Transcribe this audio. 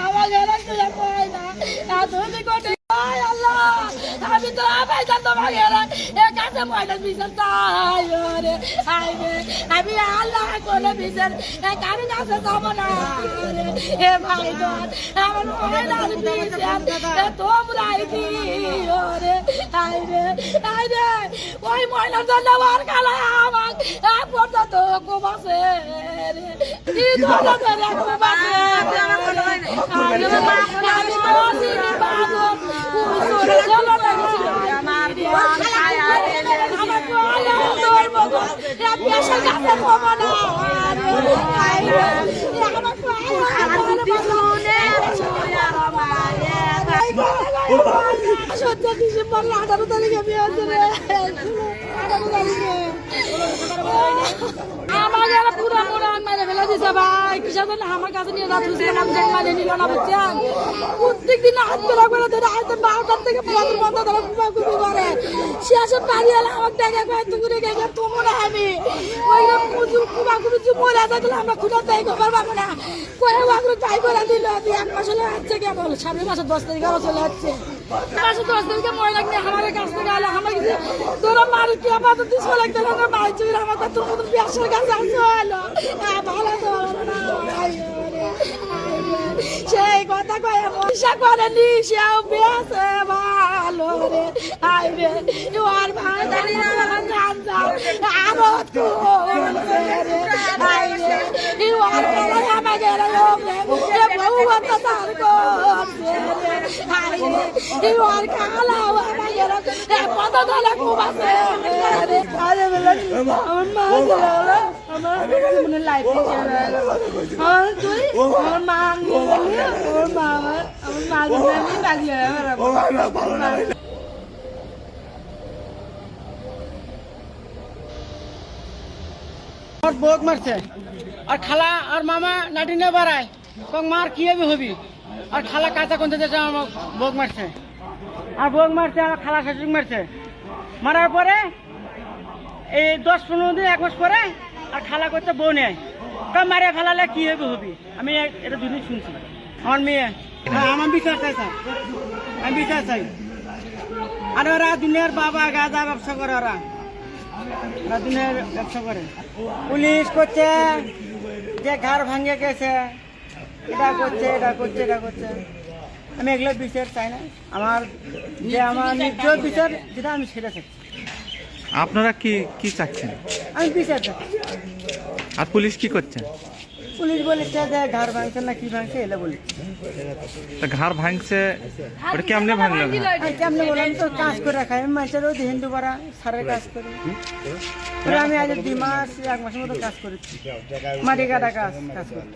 আমার ঘরে তুলে পাই না তুমি কোটে আল্লাহ আমি তো পয়সা তোমার ঘরে এক কাছে ময়লা বিচার চাই রে আইবে আমি আল্লাহ কোলে বিচার এক আমি কাছে যাব না এ ভাই দর আমার ময়লা দিছে তোমরা কি রে আইবে আইবে ওই ময়লার জন্য আর কালা আমার এক পর্যন্ত কুবাসে রে কি দরজা ধরে কুবাসে আমি তো সিনি বাদো কুসুরে চলো না আমার খায়া আমার কোলা তোর মতো এ পেশার কাছে খবর না আইবে আমার কোলা দিছুনে আর মায়ে সত্য ডিসেম্বর 18 তারিখে বিয়ে হচ্ছে রে 18 তারিখে আমার যারা পুরা মোড়া মেরে ফেলে দিছে ভাই কিসের জন্য আমার কাছে নিয়ে যাচ্ছে আমি যেন মানে নিল না বুঝছেন প্রত্যেক দিন হাত করে ধরে আইতে 12টার থেকে 15 ধরে কুপি করে শেষে বাড়ি এলে আমাকে দেখে কয় তুই দেখে তোমরা আমি ওই কুপি মরে যাচ্ছিল আমরা খুঁজে দেয় খবর পাবো না করে ওগুলো তাই করে দিল এক মাস হলে হচ্ছে কেবল সামনের মাসে 10 তারিখে আরো চলে যাচ্ছে মাসে 10 তারিখে মরে লাগলে আমার কাছ থেকে আলো আমার কিছু তোরা মারি কি আপাতত দিস লাগতে না মাই চুরি আমার তোর মতো ব্যবসার কাছে আসলো ভালো তো সেই কথা কয়ে মশা করেনি সেও বেছে ভালো রে আইবে আর ভাই দাঁড়িয়ে আরো তো আইবে আর কালাই আমাদের বহু কথা তার করছে আইবে আর কালাও আমাদের কত দলে খুব আছে আরে বলে আমার মা আমার মনে লাইফ আর তুই আমার মা আমার মা আমার মা বাড়িয়ে বোক মারছে আর খালা আর মামা লাঠি নিয়ে বাড়ায় তখন মার কি হবি আর খালা কাঁচা কোন আমার বোক মারছে আর বোক মারছে আর খালা শাশুড়ি মারছে মারার পরে এই 10-15 দিন 1 মাস পরে আর খালা করতে বউ নেয় তা মারে ফেলালে কি হবি আমি এটা দুদিন শুনছি আমার মেয়ে আমার বিচার চাই স্যার আমি বিচার চাই আর ওরা দিনের বাবা গাঁজা ব্যবসা করে ওরা দিনের ব্যবসা করে পুলিশ করছে যে ঘর ভাঙে গেছে এটা করছে এটা করছে এটা করছে আমি এগুলো বিচার চাই না আমার যে আমার নির্দোষ বিচার যেটা আমি সেটা চাই আপনারা কি কি চাচ্ছেন আমি বিচার চাই আর পুলিশ কি করছে পুলিশ বলেছে যে ঘর ভাঙছে না কি ভাঙছে এলে বলেছে ঘর ভাঙছে ওটা কেমনে ভাঙলো কেমনে বললাম তো কাজ করে রাখা আমি মানুষের হিন্দু পাড়া সারের কাজ করি আমি আজ 2 মাস 1 মাসের মতো কাজ করেছি মাটি কাটা কাজ করি